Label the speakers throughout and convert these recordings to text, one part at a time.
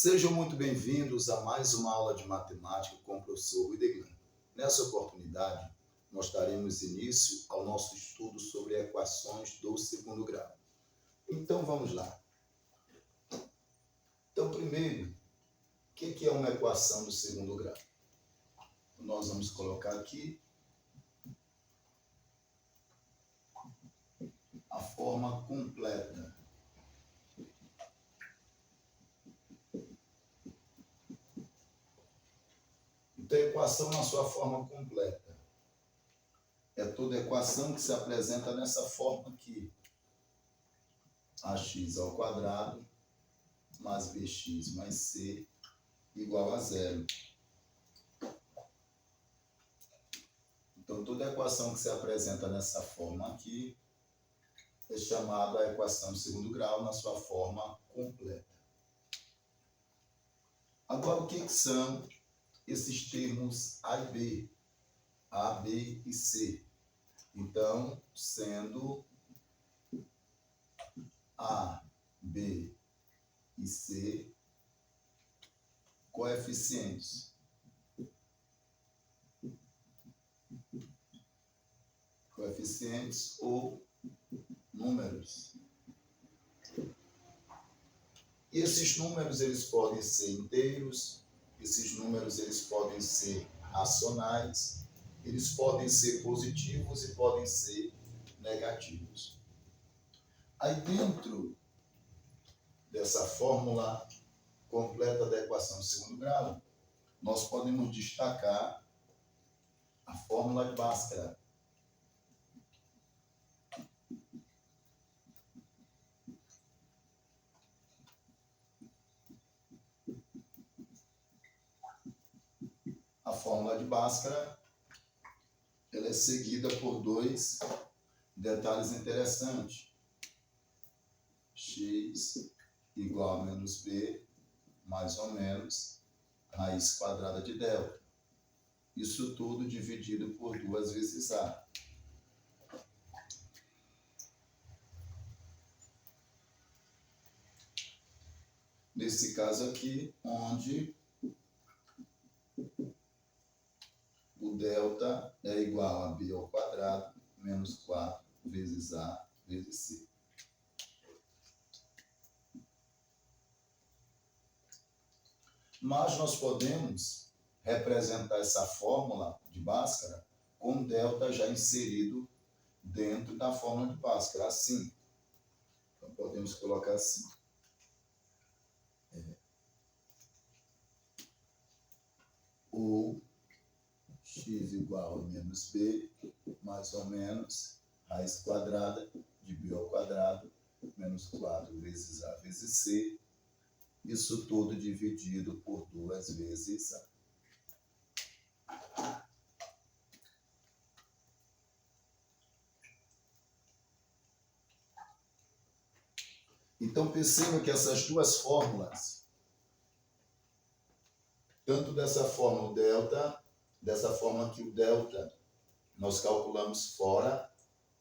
Speaker 1: Sejam muito bem-vindos a mais uma aula de matemática com o professor Rui Deglan. Nessa oportunidade, nós daremos início ao nosso estudo sobre equações do segundo grau. Então, vamos lá. Então, primeiro, o que é uma equação do segundo grau? Nós vamos colocar aqui a forma completa. Então, a equação na sua forma completa é toda equação que se apresenta nessa forma aqui. Ax ao quadrado mais bx mais c igual a zero. Então, toda equação que se apresenta nessa forma aqui é chamada a equação de segundo grau na sua forma completa. Agora, o que são esses termos A e B? A, B e C. Então, sendo A, B e C coeficientes. Coeficientes ou números. E esses números eles podem ser inteiros, esses números eles podem ser racionais, eles podem ser positivos e podem ser negativos. Aí dentro dessa fórmula completa da equação de segundo grau, nós podemos destacar a fórmula de Bhaskara. A fórmula de Bhaskara ela é seguida por dois detalhes interessantes. X igual a menos b, mais ou menos, raiz quadrada de delta. Isso tudo dividido por 2 vezes a. Nesse caso aqui, onde o delta é igual a b ao quadrado menos 4 vezes a vezes c. Mas nós podemos representar essa fórmula de Bhaskara com delta já inserido dentro da fórmula de Bhaskara, assim. Então, podemos colocar assim. Ou x igual a menos b, mais ou menos, raiz quadrada de b ao quadrado, menos 4 vezes a vezes c. Isso tudo dividido por 2 vezes a. Então, perceba que essas duas fórmulas, tanto dessa forma o delta, dessa forma aqui o delta, nós calculamos fora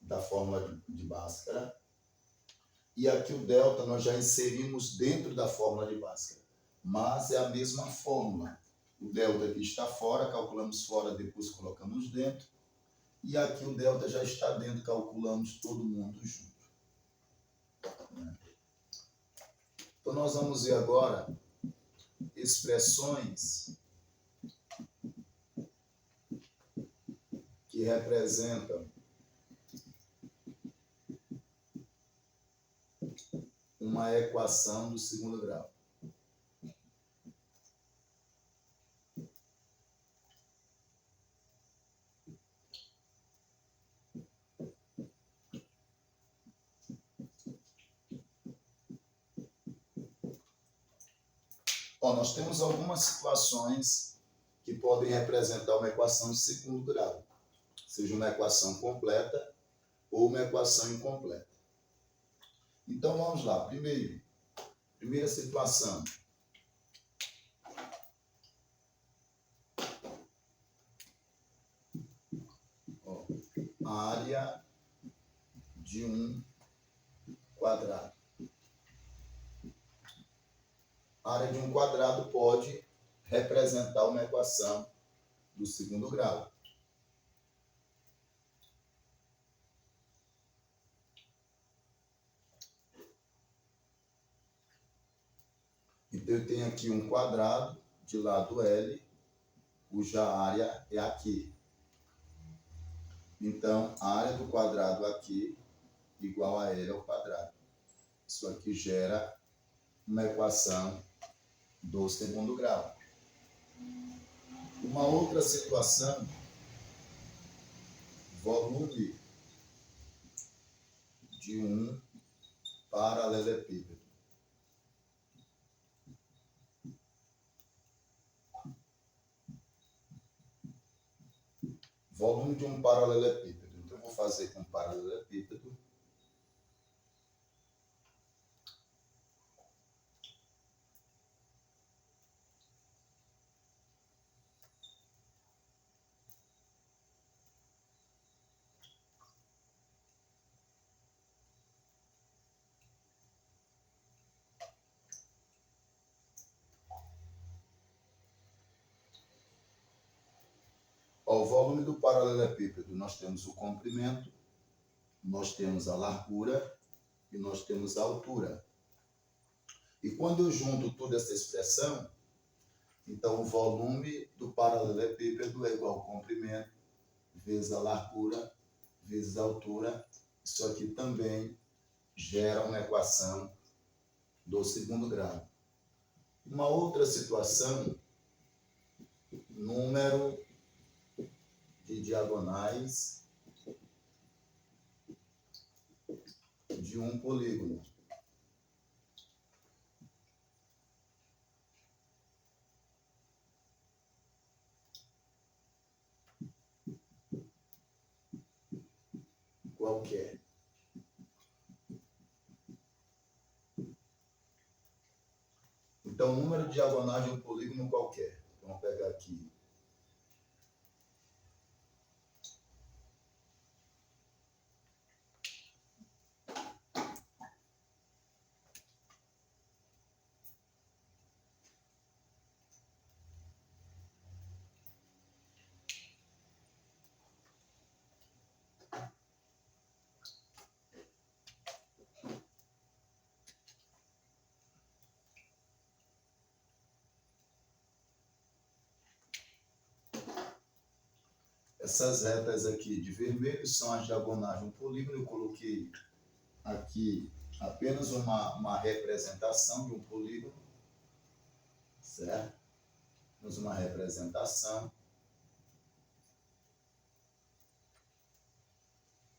Speaker 1: da fórmula de Bhaskara, e aqui o delta nós já inserimos dentro da fórmula de Bhaskara, mas é a mesma fórmula. O delta aqui está fora, calculamos fora, depois colocamos dentro, e aqui o delta já está dentro, calculamos todo mundo junto. Então, nós vamos ver agora expressões que representam uma equação do segundo grau. Nós temos algumas situações que podem representar uma equação de segundo grau, seja uma equação completa ou uma equação incompleta. Então, vamos lá. Primeira situação. Área de um quadrado. a área de um quadrado pode representar uma equação do segundo grau. Então, eu tenho aqui um quadrado de lado L, cuja área é aqui. Então, a área do quadrado aqui igual a L ao quadrado. Isso aqui gera uma equação do segundo grau. Uma outra situação, volume de um paralelepípedo. Volume de um paralelepípedo. Então, eu vou fazer com paralelepípedo. O volume do paralelepípedo, nós temos o comprimento, nós temos a largura e nós temos a altura. E quando eu junto toda essa expressão, então o volume do paralelepípedo é igual ao comprimento vezes a largura vezes a altura. Isso aqui também gera uma equação do segundo grau. Uma outra situação, número de diagonais de um polígono. Qualquer. Então, o número de diagonais de um polígono qualquer. Vamos pegar aqui. Essas retas aqui de vermelho são as diagonais de um polígono. Eu coloquei aqui apenas uma representação de um polígono, certo? Temos uma representação.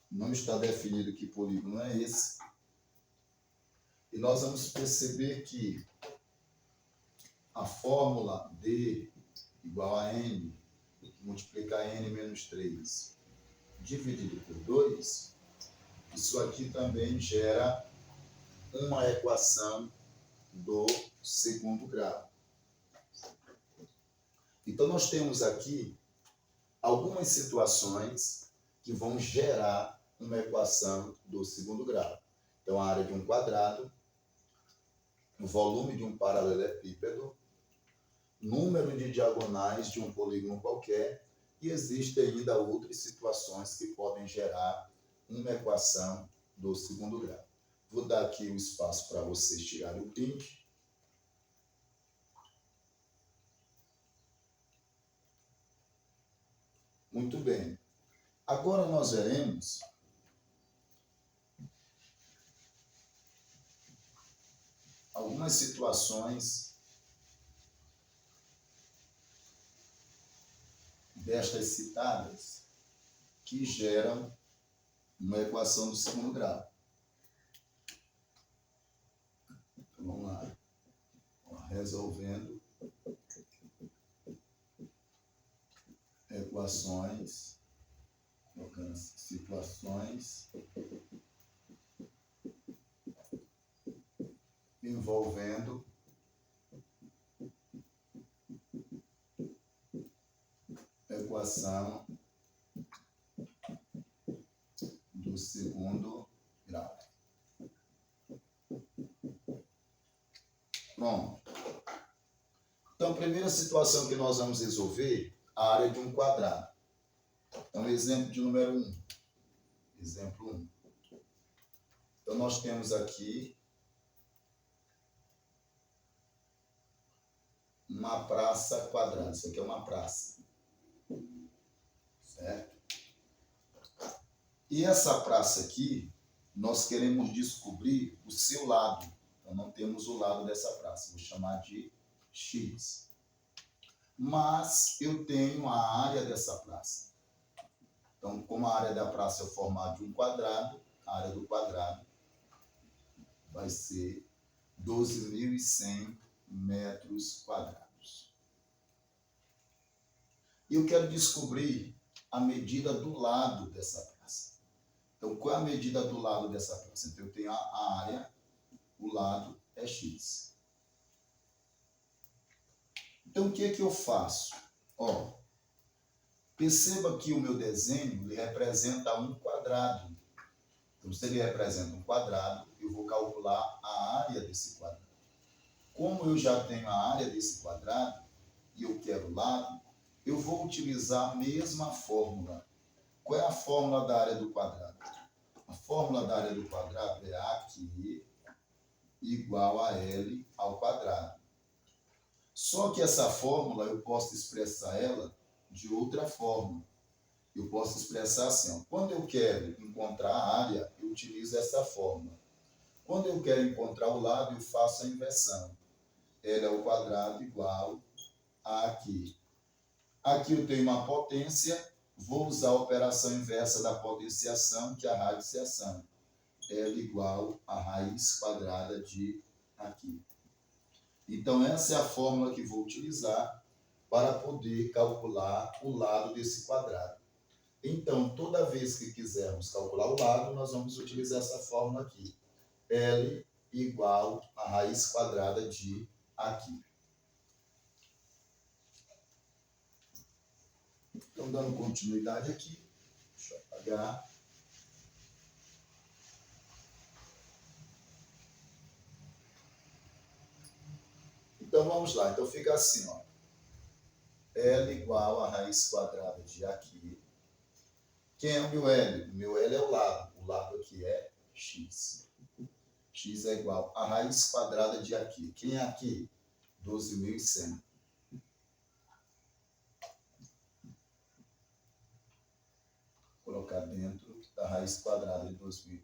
Speaker 1: Não está definido que polígono é esse. E nós vamos perceber que a fórmula D igual a N, multiplicar N menos 3, dividido por 2, isso aqui também gera uma equação do segundo grau. Então, nós temos aqui algumas situações que vão gerar uma equação do segundo grau. Então, a área de um quadrado, o volume de um paralelepípedo, número de diagonais de um polígono qualquer, e existem ainda outras situações que podem gerar uma equação do segundo grau. Vou dar aqui um espaço para vocês tirarem o print. Muito bem. Agora nós veremos algumas situações destas citadas que geram uma equação do segundo grau. Então, vamos lá. Resolvendo equações, situações envolvendo equação do segundo grau. Pronto. Então, a primeira situação que nós vamos resolver, a área de um quadrado. Então, exemplo de número 1. Exemplo 1. Então, nós temos aqui uma praça quadrada. Isso aqui é uma praça. Certo? E essa praça aqui, nós queremos descobrir o seu lado. Então, não temos o lado dessa praça. Vou chamar de X. Mas eu tenho a área dessa praça. Então, como a área da praça é formada de um quadrado, a área do quadrado vai ser 12.100 metros quadrados. E eu quero descobrir a medida do lado dessa praça. Então, qual é a medida do lado dessa praça? Então, eu tenho a área, o lado é X. Então, o que é que eu faço? Ó, perceba que o meu desenho ele representa um quadrado. Então, se ele representa um quadrado, eu vou calcular a área desse quadrado. Como eu já tenho a área desse quadrado e eu quero o lado, eu vou utilizar a mesma fórmula. Qual é a fórmula da área do quadrado? A fórmula da área do quadrado é AQ igual a L ao quadrado. Só que essa fórmula eu posso expressar ela de outra forma. Eu posso expressar assim, ó, quando eu quero encontrar a área, eu utilizo essa fórmula. Quando eu quero encontrar o lado, eu faço a inversão. L ao quadrado igual a aqui. Aqui eu tenho uma potência, vou usar a operação inversa da potenciação, que é a radiciação. L igual a raiz quadrada de aqui. Então, essa é a fórmula que vou utilizar para poder calcular o lado desse quadrado. Então, toda vez que quisermos calcular o lado, nós vamos utilizar essa fórmula aqui. L igual a raiz quadrada de aqui. Então, dando continuidade aqui, deixa eu apagar. Então, vamos lá. Então, fica assim, ó. L igual a raiz quadrada de aqui. Quem é o meu L? O meu L é o lado. O lado aqui é X. X é igual a raiz quadrada de aqui. Quem é aqui? 12.100. Vou colocar dentro da raiz quadrada de 12.100.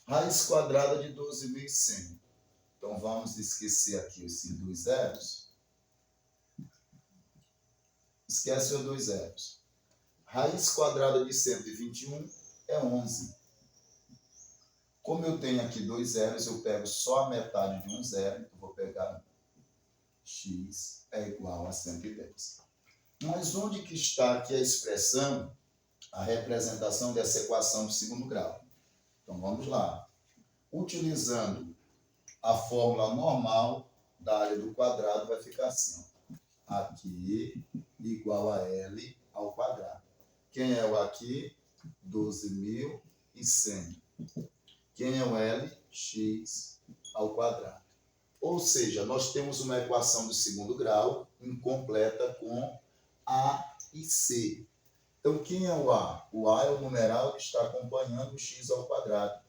Speaker 1: Raiz quadrada de 12.100. Então, vamos esquecer aqui esses dois zeros. Esquece os dois zeros. Raiz quadrada de 121 é 11. Como eu tenho aqui dois zeros, eu pego só a metade de um zero. Então, vou pegar 1. X é igual a 110. Mas onde que está aqui a expressão, a representação dessa equação de segundo grau? Então, vamos lá. Utilizando a fórmula normal da área do quadrado, vai ficar assim. Ó. Aqui igual a L ao quadrado. Quem é o aqui? 12.100. Quem é o L? X ao quadrado. Ou seja, nós temos uma equação do segundo grau incompleta com A e C. Então, quem é o A? O A é o numeral que está acompanhando o X ao quadrado.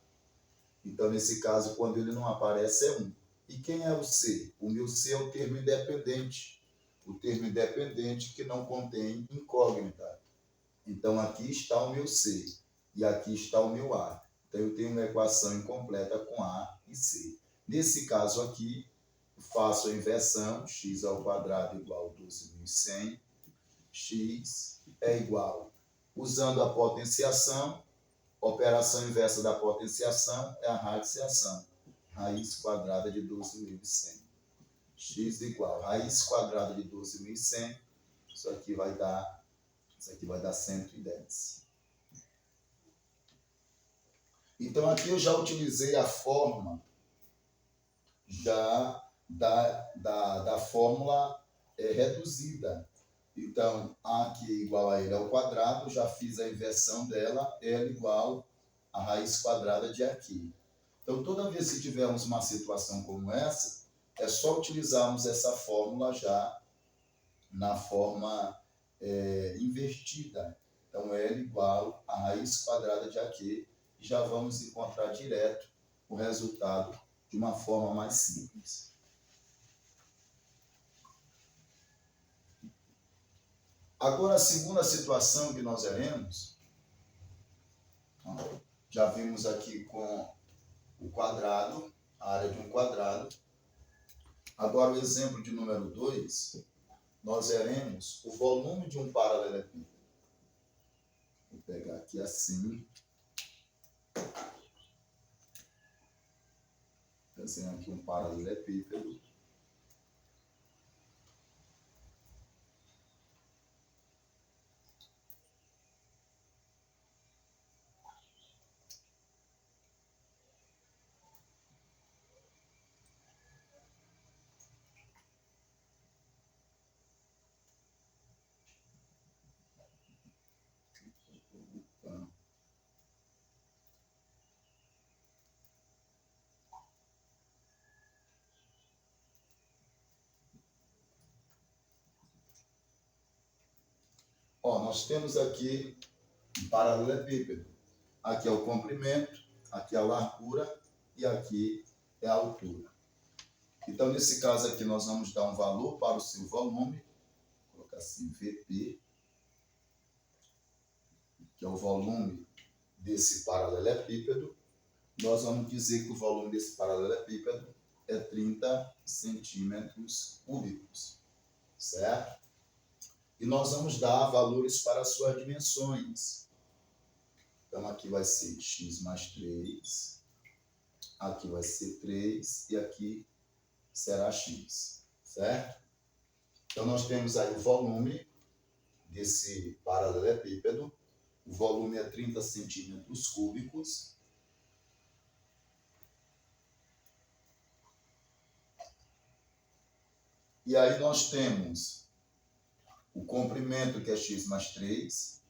Speaker 1: Então, nesse caso, quando ele não aparece, é 1. E quem é o C? O meu C é o termo independente. O termo independente que não contém incógnita. Então, aqui está o meu C e aqui está o meu A. Então, eu tenho uma equação incompleta com A e C. Nesse caso aqui, eu faço a inversão, x ao quadrado igual a 12.100. X é igual, usando a potenciação, operação inversa da potenciação é a radiciação. Raiz quadrada de 12.100. X igual a raiz quadrada de 12.100. Isso aqui vai dar 110. Então, aqui eu já utilizei a fórmula da fórmula reduzida. Então, A aqui é igual a L ao quadrado, já fiz a inversão dela, L igual a raiz quadrada de aqui. Então, toda vez que tivermos uma situação como essa, é só utilizarmos essa fórmula já na forma invertida. Então, L igual a raiz quadrada de AQ, e já vamos encontrar direto o resultado de uma forma mais simples. Agora, a segunda situação que nós veremos, já vimos aqui com o quadrado, a área de um quadrado. Agora, o exemplo de número 2, nós veremos o volume de um paralelepípedo. Vou pegar aqui assim. Desenho aqui um paralelepípedo. Nós temos aqui um paralelepípedo. Aqui é o comprimento, aqui é a largura e aqui é a altura. Então, nesse caso aqui, nós vamos dar um valor para o seu volume. Vou colocar assim, VP, que é o volume desse paralelepípedo. Nós vamos dizer que o volume desse paralelepípedo é 30 centímetros cúbicos, certo? E nós vamos dar valores para as suas dimensões. Então, aqui vai ser x mais 3, aqui vai ser 3 e aqui será x, certo? Então, nós temos aí o volume desse paralelepípedo. O volume é 30 centímetros cúbicos. E aí nós temos o comprimento, que é x mais 3.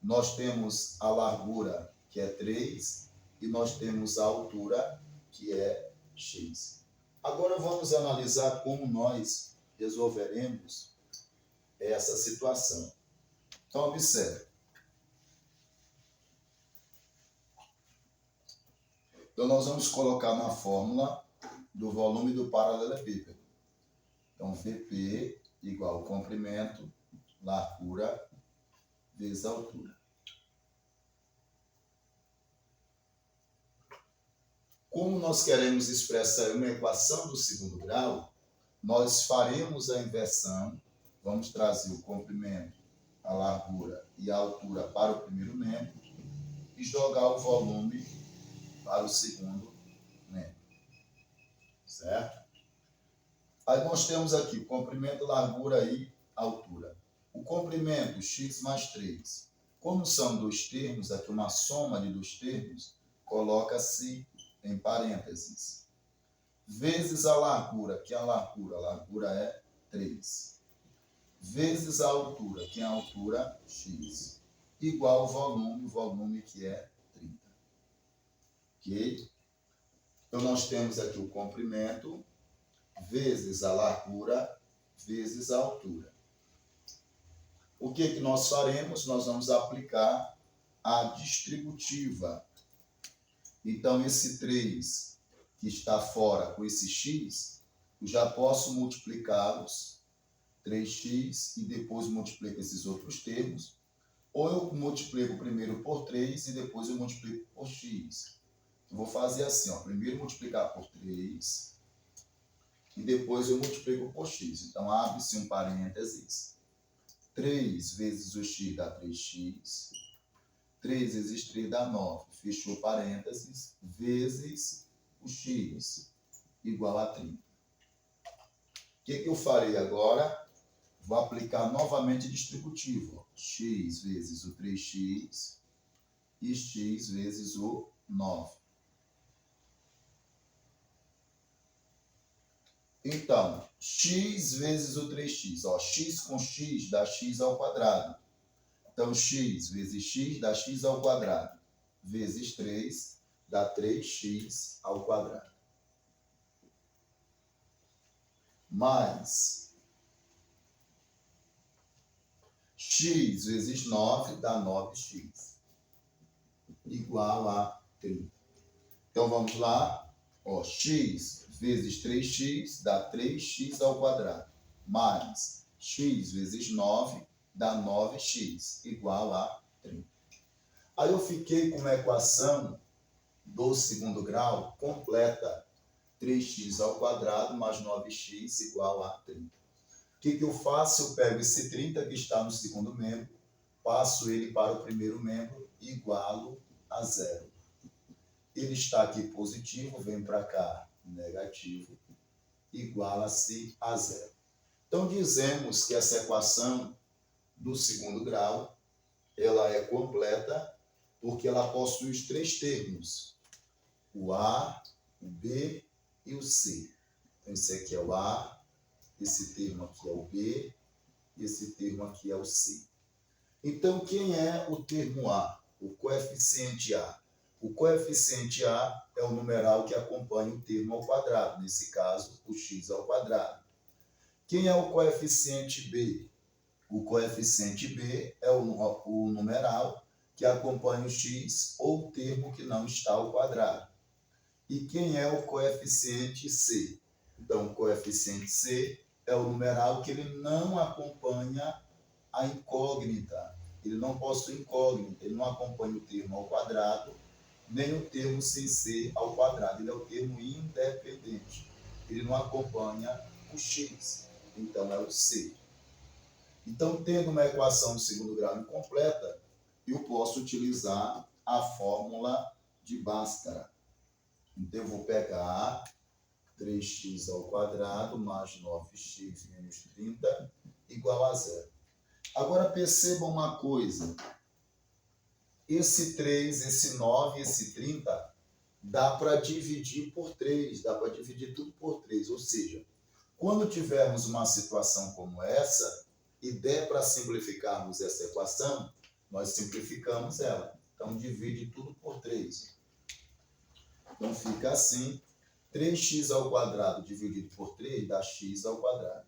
Speaker 1: Nós temos a largura, que é 3. E nós temos a altura, que é x. Agora vamos analisar como nós resolveremos essa situação. Então, observe. Então, nós vamos colocar na fórmula do volume do paralelepípedo. Então, VP igual ao comprimento, largura, vezes a altura. Como nós queremos expressar uma equação do segundo grau, nós faremos a inversão, vamos trazer o comprimento, a largura e a altura para o primeiro membro e jogar o volume para o segundo membro, certo? Aí nós temos aqui o comprimento, largura e altura. O comprimento, x mais 3. Como são dois termos, aqui uma soma de dois termos, coloca-se em parênteses. Vezes a largura, que é a largura é 3. Vezes a altura, que é a altura, x. Igual ao volume que é 30. Ok? Então, nós temos aqui o comprimento, vezes a largura, vezes a altura. O que nós faremos? Nós vamos aplicar a distributiva. Então, esse 3 que está fora com esse x, eu já posso multiplicá-los, 3x, e depois multiplico esses outros termos. Ou eu multiplico primeiro por 3 e depois eu multiplico por x. Eu vou fazer assim, primeiro multiplicar por 3 e depois eu multiplico por x. Então, abre-se um parênteses. 3 vezes o x dá 3x. 3 vezes 3 dá 9. Fechou parênteses. Vezes o x, igual a 30. O que eu farei agora? Vou aplicar novamente distributivo. X vezes o 3x e x vezes o 9. Então, x vezes o 3x. X com x dá x ao quadrado. Então, x vezes x dá x ao quadrado. Vezes 3. dá 3x ao quadrado. Mais x vezes 9 dá 9x, igual a 30. Então, vamos lá. Ó, x vezes 3x dá 3x ao quadrado. Mais x vezes 9 dá 9x, igual a 30. Aí eu fiquei com uma equação do segundo grau completa. 3x ao quadrado mais 9x igual a 30. O que eu faço? Eu pego esse 30 que está no segundo membro, passo ele para o primeiro membro e igualo a zero. Ele está aqui positivo, vem para cá negativo, iguala-se a zero. Então, dizemos que essa equação do segundo grau, ela é completa porque ela possui os três termos, o A, o B e o C. Então, esse aqui é o A, esse termo aqui é o B e esse termo aqui é o C. Então, quem é o termo A? O coeficiente A. O coeficiente A é o numeral que acompanha o termo ao quadrado, nesse caso, o x ao quadrado. Quem é o coeficiente B? O coeficiente B é o numeral que acompanha o x ou o termo que não está ao quadrado. E quem é o coeficiente C? Então, o coeficiente C é o numeral que ele não acompanha a incógnita. Ele não possui incógnita, ele não acompanha o termo ao quadrado, nem o termo sem ser ao quadrado. Ele é o termo independente. Ele não acompanha o x. Então, é o C. Então, tendo uma equação do segundo grau incompleta, eu posso utilizar a fórmula de Bhaskara. Então, eu vou pegar 3x ao quadrado mais 9x menos 30 igual a zero. Agora, percebam uma coisa. Esse 3, esse 9, esse 30, dá para dividir por 3, dá para dividir tudo por 3. Ou seja, quando tivermos uma situação como essa, e der para simplificarmos essa equação, nós simplificamos ela. Então, divide tudo por 3. Então, fica assim. 3x ao quadrado dividido por 3 dá x ao quadrado.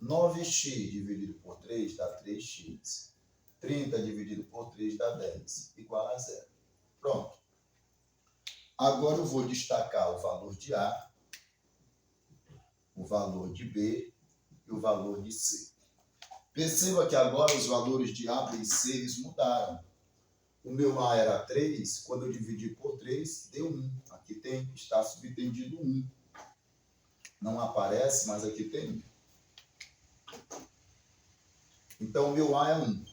Speaker 1: 9x dividido por 3 dá 3x. 30 dividido por 3 dá 10, igual a zero. Pronto. Agora eu vou destacar o valor de A, o valor de B e o valor de C. Perceba que agora os valores de A, B e C eles mudaram. O meu A era 3, quando eu dividi por 3, deu 1. Aqui está subtendido 1. Não aparece, mas aqui tem 1. Então, o meu A é 1.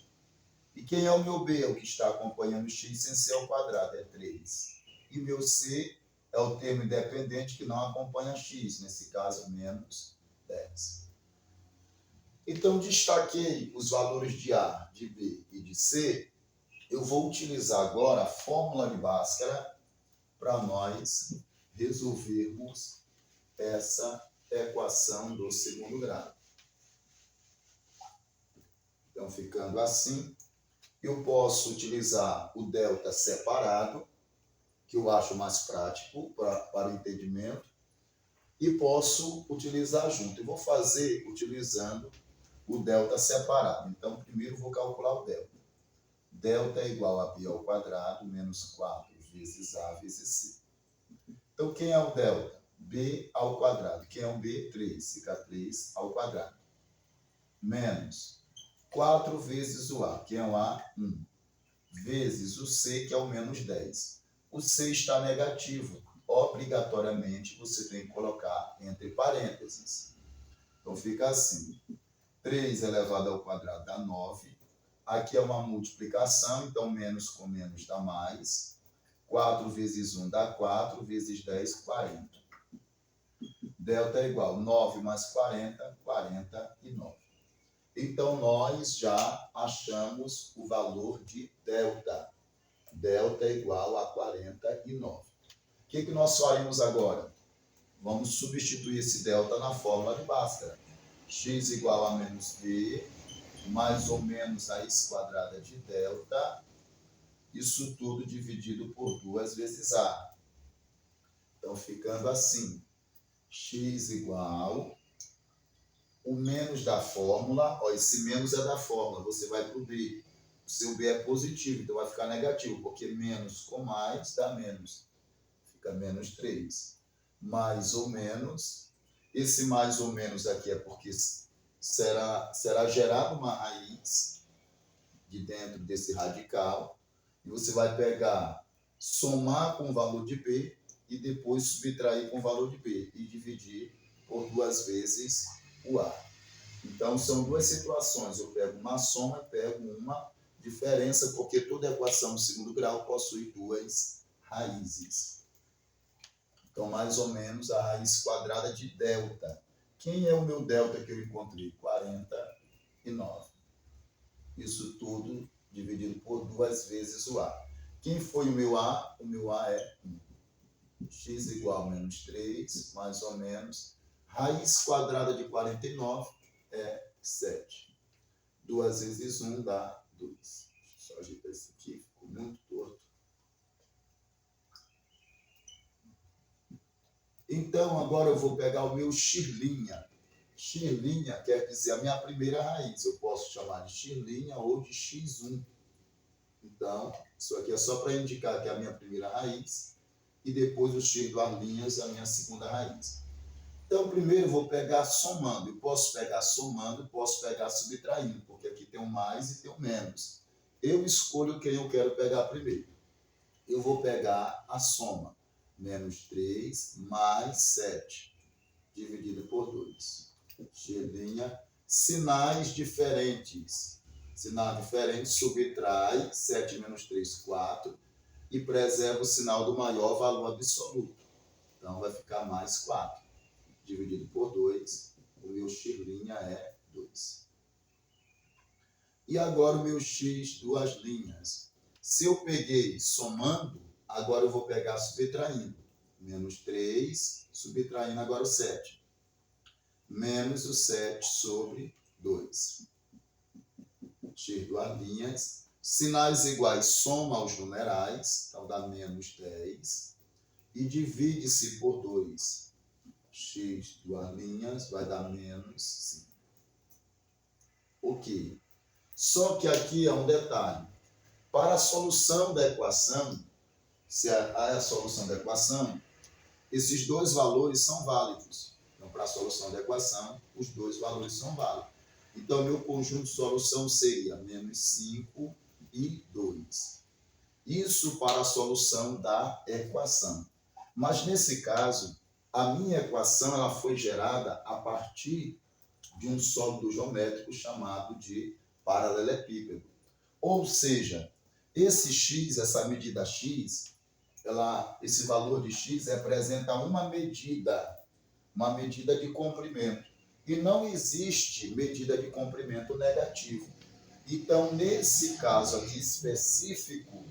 Speaker 1: E quem é o meu B? É o que está acompanhando x sem ser ao quadrado, é 3. E o meu C é o termo independente que não acompanha x, nesse caso, menos 10. Então, destaquei os valores de A, de B e de C. Eu vou utilizar agora a fórmula de Bhaskara para nós resolvermos essa equação do segundo grau. Então, ficando assim, eu posso utilizar o delta separado, que eu acho mais prático para o entendimento, e posso utilizar junto. Eu vou fazer utilizando o delta separado. Então, primeiro vou calcular o delta. Delta é igual a b ao quadrado menos 4 vezes a vezes c. Então, quem é o delta? B ao quadrado. Quem é o B? 3. Fica 3 ao quadrado. Menos 4 vezes o A. Quem é o A? 1. Vezes o C, que é o menos 10. O C está negativo. Obrigatoriamente, você tem que colocar entre parênteses. Então, fica assim. 3 elevado ao quadrado dá 9. Aqui é uma multiplicação, então menos com menos dá mais. 4 vezes 1 dá 4, vezes 10, 40. Delta é igual a 9 mais 40, 49. Então, nós já achamos o valor de delta. Delta é igual a 49. O que nós faremos agora? Vamos substituir esse delta na fórmula de Bhaskara. X igual a menos b, mais ou menos raiz quadrada de delta, Isso tudo dividido por 2 vezes A. Então, ficando assim, x igual o menos da fórmula, ó, esse menos é da fórmula, você vai para o B. O seu B é positivo, então vai ficar negativo, porque menos com mais dá menos. Fica menos 3. Mais ou menos, esse mais ou menos aqui é porque será gerada uma raiz de dentro desse radical, e você vai pegar, somar com o valor de B, e depois subtrair com o valor de B, e dividir por 2 vezes o A. Então, são 2 situações. Eu pego uma soma e pego uma diferença, porque toda equação de segundo grau possui 2 raízes. Então, mais ou menos, a raiz quadrada de delta. Quem é o meu delta que eu encontrei? 49. Isso tudo dividido por 2 vezes o A. Quem foi o meu A? O meu A é 1. X igual a menos 3, mais ou menos. Raiz quadrada de 49 é 7. 2 vezes 1 dá 2. Deixa eu só ajeitar isso aqui, ficou muito torto. Então, agora eu vou pegar o meu x'. X' quer dizer a minha primeira raiz. Eu posso chamar de x' ou de x1. Então, isso aqui é só para indicar que é a minha primeira raiz. E depois o x duas linhas, a minha segunda raiz. Então, primeiro eu vou pegar somando. Eu posso pegar somando, posso pegar subtraindo, porque aqui tem um mais e tem um menos. Eu escolho quem eu quero pegar primeiro. Eu vou pegar a soma. Menos 3 mais 7, dividido por 2. X', sinais diferentes. Sinal diferente, subtrai 7 menos 3, 4, e preserva o sinal do maior valor absoluto. Então, vai ficar mais 4. Dividido por 2, o meu x' é 2. E agora o meu x duas linhas. Se eu peguei somando, agora eu vou pegar subtraindo. Menos 3, subtraindo agora o 7. Menos o 7 sobre 2. X duas linhas. Sinais iguais soma os numerais, então dá menos 10. E divide-se por 2. X duas linhas vai dar menos 5. Ok. Só que aqui é um detalhe. Para a solução da equação, se há a solução da equação, esses 2 valores são válidos. Então, para a solução da equação, os 2 valores são válidos. Então, meu conjunto de solução seria menos 5 e 2. Isso para a solução da equação. Mas, nesse caso, a minha equação ela foi gerada a partir de um sólido geométrico chamado de paralelepípedo. Ou seja, esse x, essa medida x, esse valor de x representa uma medida de comprimento. E não existe medida de comprimento negativo. Então, nesse caso aqui específico,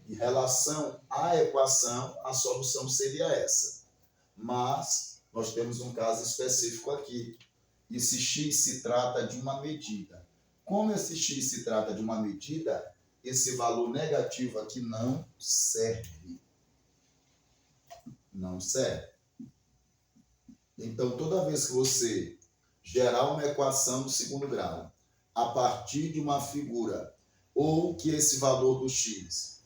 Speaker 1: em relação à equação, a solução seria essa. Mas nós temos um caso específico aqui. Esse x se trata de uma medida. Como esse x se trata de uma medida, esse valor negativo aqui não serve. Não serve. Então, toda vez que você gerar uma equação do segundo grau a partir de uma figura ou que esse valor do x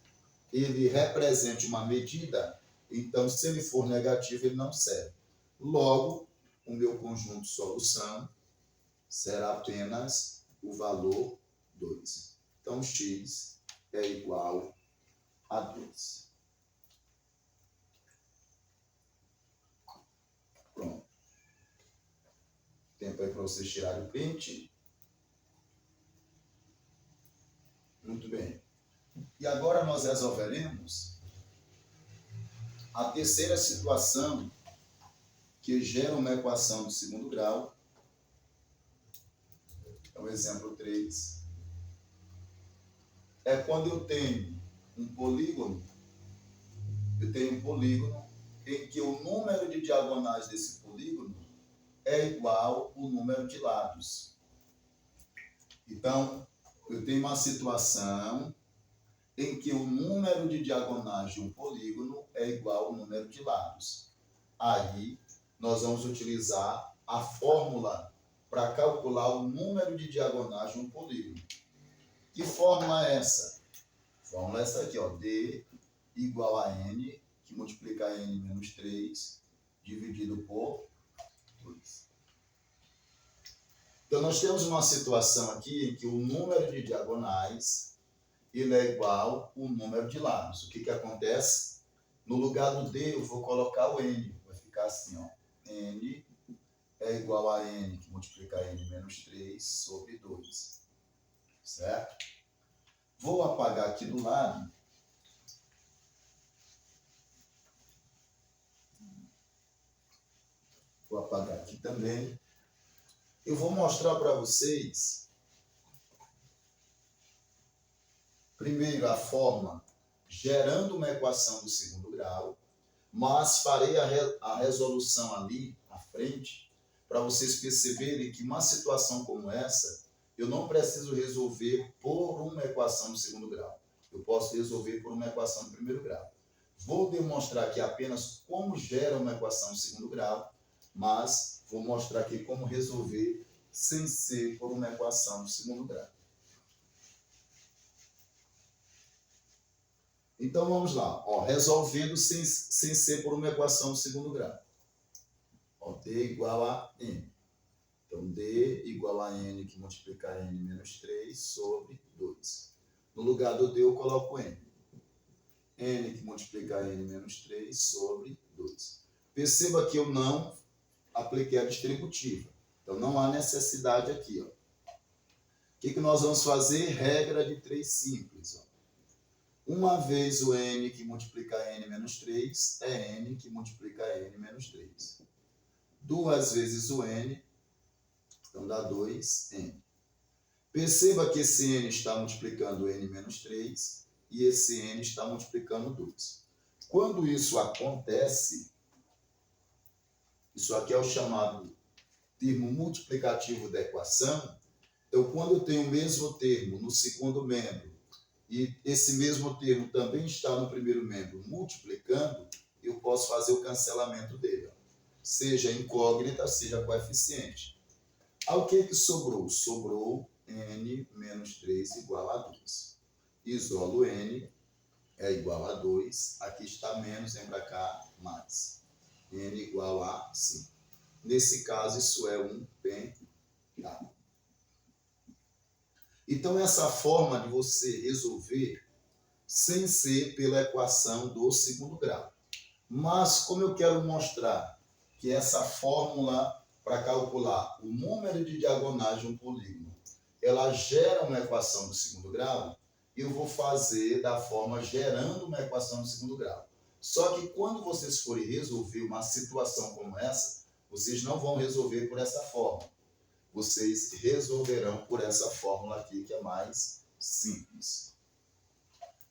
Speaker 1: ele represente uma medida, então, se ele for negativo, ele não serve. Logo, o meu conjunto de solução será apenas o valor 2. Então, x é igual a 2. Pronto. Tempo aí para vocês tirarem o print. Muito bem. E agora nós resolveremos a terceira situação que gera uma equação do segundo grau. É o exemplo 3. É quando eu tenho um polígono, em que o número de diagonais desse polígono é igual ao número de lados. Então, eu tenho uma situação em que o número de diagonais de um polígono é igual ao número de lados. Aí, nós vamos utilizar a fórmula para calcular o número de diagonais de um polígono. Que fórmula é essa? Fórmula é essa aqui, ó, D igual a N, que multiplica N menos 3, dividido por 2. Então, nós temos uma situação aqui em que o número de diagonais ele é igual ao número de lados. O que acontece? No lugar do D, eu vou colocar o N. Vai ficar assim, ó. N é igual a N, que multiplica N menos 3 sobre 2. Certo? Vou apagar aqui do lado. Vou apagar aqui também. Eu vou mostrar para vocês, primeiro, a forma gerando uma equação do segundo grau, mas farei a resolução ali à frente para vocês perceberem que uma situação como essa, eu não preciso resolver por uma equação do segundo grau. Eu posso resolver por uma equação do primeiro grau. Vou demonstrar aqui apenas como gera uma equação do segundo grau, mas vou mostrar aqui como resolver sem ser por uma equação do segundo grau. Então, vamos lá. Ó, resolvendo sem ser por uma equação do segundo grau. Ó, D igual a N. Então, D igual a N, que multiplica N menos 3 sobre 2. No lugar do D, eu coloco N. N, que multiplica N menos 3 sobre 2. Perceba que eu não apliquei a distributiva. Então, não há necessidade aqui. Ó. O que nós vamos fazer? Regra de 3 simples. Ó. Uma vez o N que multiplica N menos 3 é N que multiplica N menos 3. Duas vezes o N, então dá 2N. Perceba que esse N está multiplicando N menos 3 e esse N está multiplicando 2. Quando isso acontece, isso aqui é o chamado termo multiplicativo da equação. Então, quando eu tenho o mesmo termo no segundo membro e esse mesmo termo também está no primeiro membro multiplicando, eu posso fazer o cancelamento dele. Seja incógnita, seja coeficiente. Aí o que sobrou? Sobrou N menos 3 igual a 2. Isolo N é igual a 2. Aqui está menos, vem para cá, mais. N igual a 5. Nesse caso, isso é um pentágono. Então, essa forma de você resolver sem ser pela equação do segundo grau. Mas, como eu quero mostrar que essa fórmula para calcular o número de diagonais de um polígono, ela gera uma equação do segundo grau, eu vou fazer da forma gerando uma equação do segundo grau. Só que quando vocês forem resolver uma situação como essa, vocês não vão resolver por essa forma. Vocês resolverão por essa fórmula aqui, que é mais simples.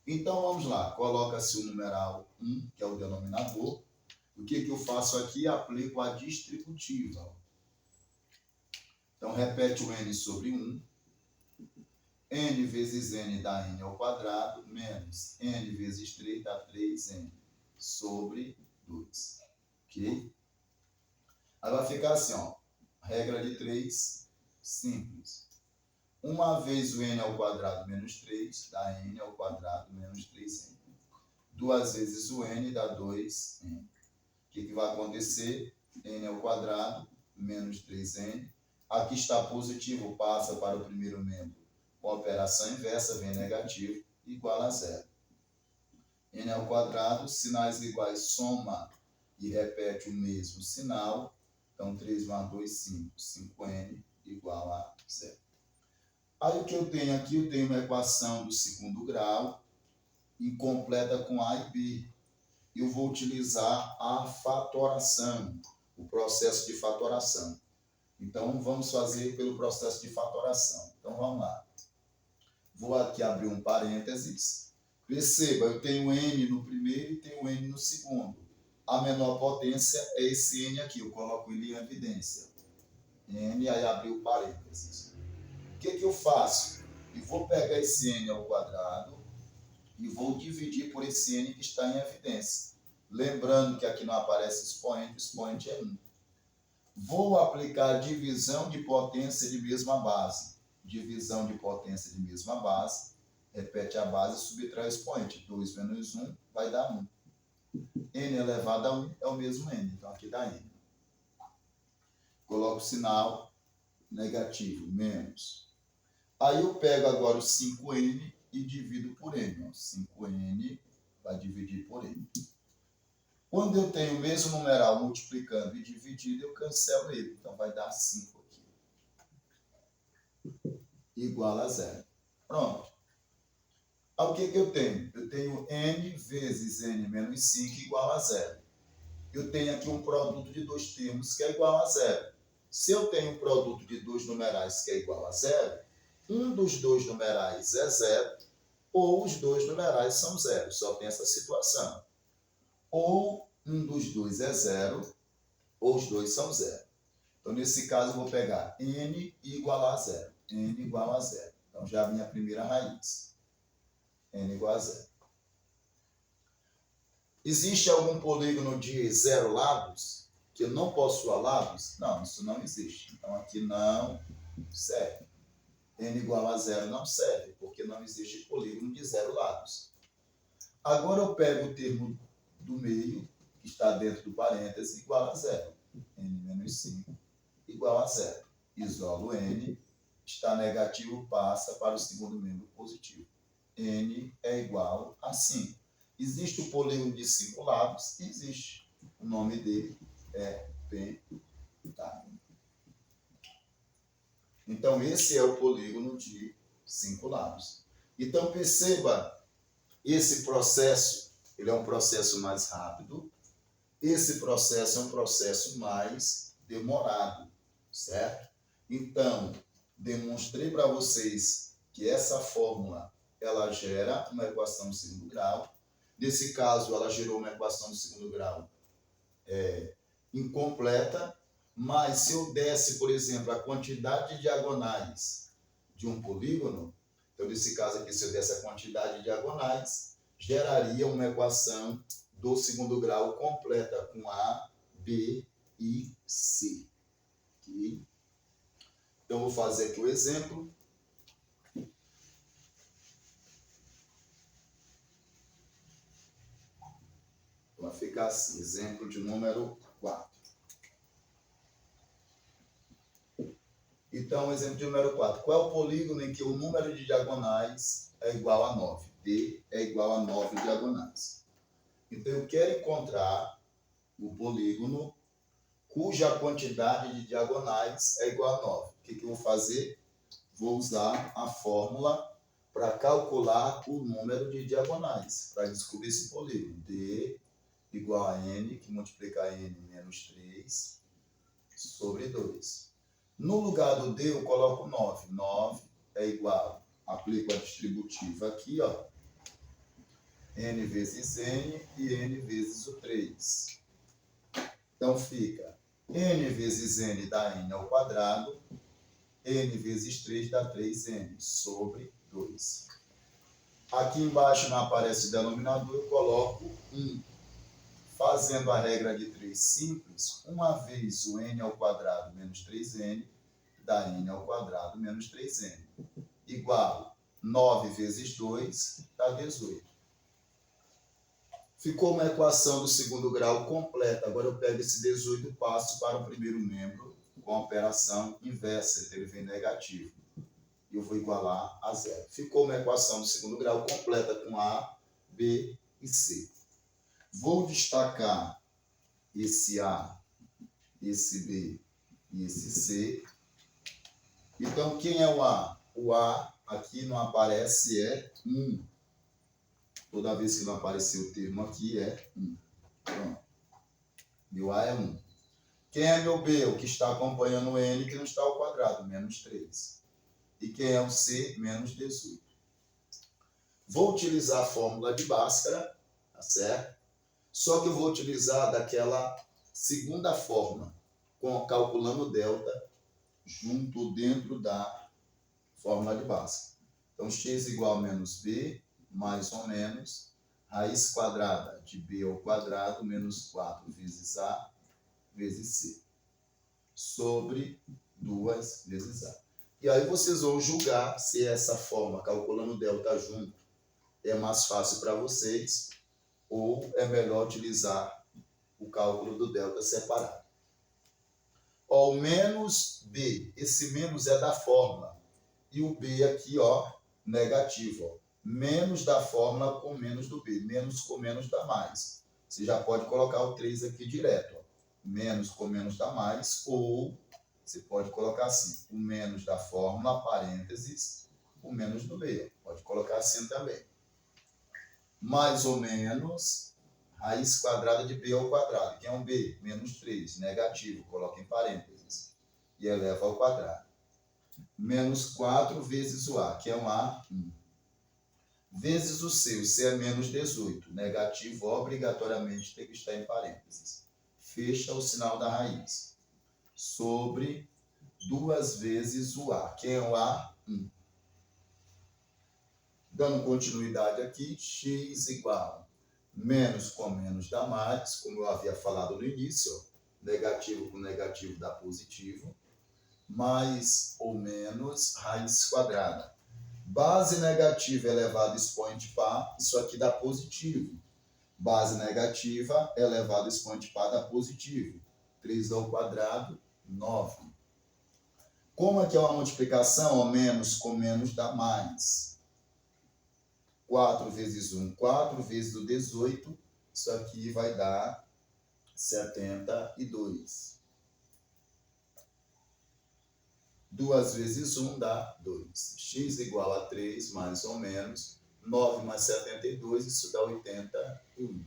Speaker 1: Então, vamos lá. Coloca-se o numeral 1, que é o denominador. O que eu faço aqui? Aplico a distributiva. Então, repete o N sobre 1. N vezes N dá N ao quadrado, menos N vezes 3 dá 3N sobre 2. Ok? Aí vai ficar assim, ó. Regra de 3, simples. Uma vez o N ao quadrado menos 3 dá N ao quadrado menos 3N. Duas vezes o N dá 2N. O que vai acontecer? N ao quadrado menos 3N. Aqui está positivo, passa para o primeiro membro. Com a operação inversa, vem negativo, igual a 0. N ao quadrado, sinais iguais, soma e repete o mesmo sinal. Então, 3 mais 2, 5. 5N igual a 0. Aí, o que eu tenho aqui? Eu tenho uma equação do segundo grau, incompleta com A e B. Eu vou utilizar a fatoração, o processo de fatoração. Então, vamos fazer pelo processo de fatoração. Então, vamos lá. Vou aqui abrir um parênteses. Perceba, eu tenho N no primeiro e tenho N no segundo. A menor potência é esse N aqui, eu coloco ele em evidência. N, aí abri o parênteses. O que eu faço? Eu vou pegar esse N ao quadrado e vou dividir por esse n que está em evidência. Lembrando que aqui não aparece expoente, o expoente é 1. Vou aplicar divisão de potência de mesma base. Divisão de potência de mesma base. Repete a base e subtrai o expoente. 2 menos 1 vai dar 1. N elevado a 1 é o mesmo N. Então, aqui dá N. Coloco o sinal negativo, menos. Aí eu pego agora o 5N e divido por N. 5N vai dividir por N. Quando eu tenho o mesmo numeral multiplicando e dividindo, eu cancelo ele. Então, vai dar 5 aqui. Igual a 0. Pronto. Aí, o que eu tenho? Eu tenho n vezes n menos 5 igual a 0. Eu tenho aqui um produto de dois termos que é igual a 0. Se eu tenho um produto de dois numerais que é igual a 0, um dos dois numerais é 0 ou os dois numerais são 0. Só tem essa situação. Ou um dos dois é 0 ou os dois são 0. Então, nesse caso, eu vou pegar n igual a 0. N igual a 0. Então, já vem a primeira raiz. N igual a 0. Existe algum polígono de 0 lados que não possua lados? Não, isso não existe. Então, aqui não serve. N igual a 0 não serve, porque não existe polígono de 0 lados. Agora, eu pego o termo do meio, que está dentro do parêntese, igual a 0. N menos 5 igual a 0. Isolo N, está negativo, passa para o segundo membro positivo. N é igual a 5. Existe o polígono de 5 lados? Existe. O nome dele é pentágono. Então, esse é o polígono de 5 lados. Então, perceba, esse processo, ele é um processo mais rápido. Esse processo é um processo mais demorado, certo? Então, demonstrei para vocês que essa fórmula, ela gera uma equação de segundo grau. Nesse caso, ela gerou uma equação de segundo grau incompleta, mas se eu desse, por exemplo, a quantidade de diagonais de um polígono, então, nesse caso aqui, se eu desse a quantidade de diagonais, geraria uma equação do segundo grau completa com A, B e C. Okay? Então, vou fazer aqui o exemplo. Vai ficar assim, exemplo de número 4. Então, exemplo de número 4. Qual é o polígono em que o número de diagonais é igual a 9? D é igual a 9 diagonais. Então, eu quero encontrar o polígono cuja quantidade de diagonais é igual a 9. O que eu vou fazer? Vou usar a fórmula para calcular o número de diagonais, para descobrir esse polígono. D igual a n, que multiplica n menos 3, sobre 2. No lugar do D, eu coloco 9. 9 é igual, aplico a distributiva aqui, ó, n vezes n e n vezes o 3. Então, fica n vezes n dá n ao quadrado, n vezes 3 dá 3n, sobre 2. Aqui embaixo não aparece o denominador, eu coloco 1. Fazendo a regra de 3 simples, uma vez o n ao quadrado menos 3n, dá n ao quadrado menos 3n. Igual 9 vezes 2, dá 18. Ficou uma equação do segundo grau completa. Agora eu pego esse 18 e passo para o primeiro membro com a operação inversa, então ele vem negativo. E eu vou igualar a 0. Ficou uma equação do segundo grau completa com A, B e C. Vou destacar esse A, esse B e esse C. Então, quem é o A? O A aqui não aparece, é 1. Toda vez que não aparecer o termo aqui, é 1. Pronto. Meu A é 1. Quem é meu B? O que está acompanhando o N, que não está ao quadrado, menos 3. E quem é o C? Menos 18. Vou utilizar a fórmula de Bhaskara, tá certo? Só que eu vou utilizar daquela segunda forma, calculando delta, junto dentro da fórmula de Bhaskara. Então, x igual a menos b mais ou menos raiz quadrada de b ao quadrado menos 4 vezes a vezes c, sobre 2 vezes a. E aí vocês vão julgar se essa forma, calculando delta junto, é mais fácil para vocês ou é melhor utilizar o cálculo do delta separado. Ó, o menos b, esse menos é da fórmula. E o b aqui, ó, negativo. Ó. Menos da fórmula com menos do b. Menos com menos dá mais. Você já pode colocar o 3 aqui direto. Ó. Menos com menos dá mais. Ou você pode colocar assim, o menos da fórmula, parênteses, o menos do b. Pode colocar assim também. Mais ou menos raiz quadrada de b ao quadrado, que é um b, menos 3, negativo, coloca em parênteses, e eleva ao quadrado. Menos 4 vezes o a, que é um a, 1. Vezes o c é menos 18, negativo obrigatoriamente tem que estar em parênteses. Fecha o sinal da raiz. Sobre 2 vezes o a, que é o a, 1. Dando continuidade aqui, x igual menos com menos dá mais, como eu havia falado no início, ó, negativo com negativo dá positivo, mais ou menos raiz quadrada. Base negativa elevado a expoente par, isso aqui dá positivo. Base negativa elevado a expoente par dá positivo. 3 ao quadrado, 9. Como aqui é uma multiplicação, ó, menos com menos dá mais. 4 vezes 1, 4 vezes o 18, isso aqui vai dar 72. 2 vezes 1 dá 2. X igual a 3, mais ou menos. 9 mais 72, isso dá 81.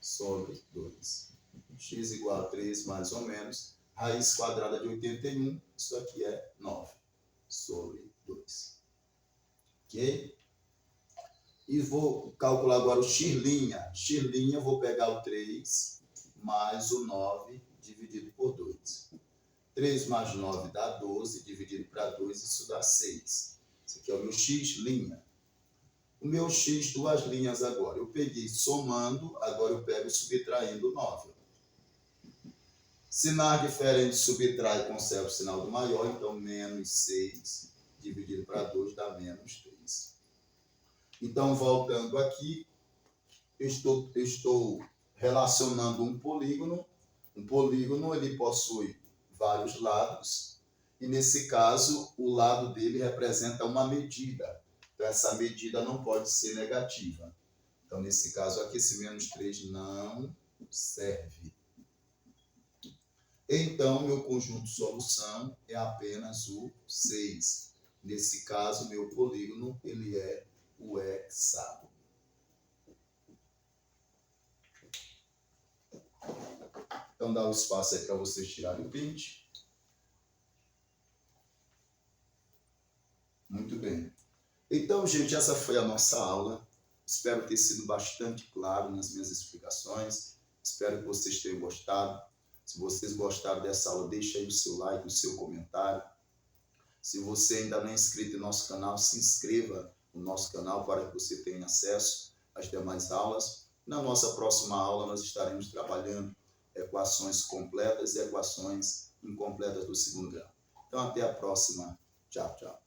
Speaker 1: Sobre 2. X igual a 3, mais ou menos. Raiz quadrada de 81, isso aqui é 9. Sobre 2. Ok? E vou calcular agora o x'. X', eu vou pegar o 3 mais o 9 dividido por 2. 3 mais 9 dá 12, dividido para 2, isso dá 6. Esse aqui é o meu x'. O meu x, 2 linhas agora. Eu peguei somando, agora eu pego subtraindo 9. Sinal diferente, subtrai, conserva o sinal do maior, então menos 6 dividido para 2 dá menos 3. Então, voltando aqui, eu estou relacionando um polígono. Um polígono ele possui vários lados, e nesse caso, o lado dele representa uma medida. Então, essa medida não pode ser negativa. Então, nesse caso aqui, esse menos 3 não serve. Então, meu conjunto de solução é apenas o 6. Nesse caso, meu polígono ele é o hexágono. Então, dá um espaço aí para vocês tirarem o print. Muito bem. Então, gente, essa foi a nossa aula. Espero ter sido bastante claro nas minhas explicações. Espero que vocês tenham gostado. Se vocês gostaram dessa aula, deixe aí o seu like, o seu comentário. Se você ainda não é inscrito no nosso canal, se inscreva no nosso canal para que você tenha acesso às demais aulas. Na nossa próxima aula, nós estaremos trabalhando equações completas e equações incompletas do segundo grau. Então, até a próxima. Tchau, tchau.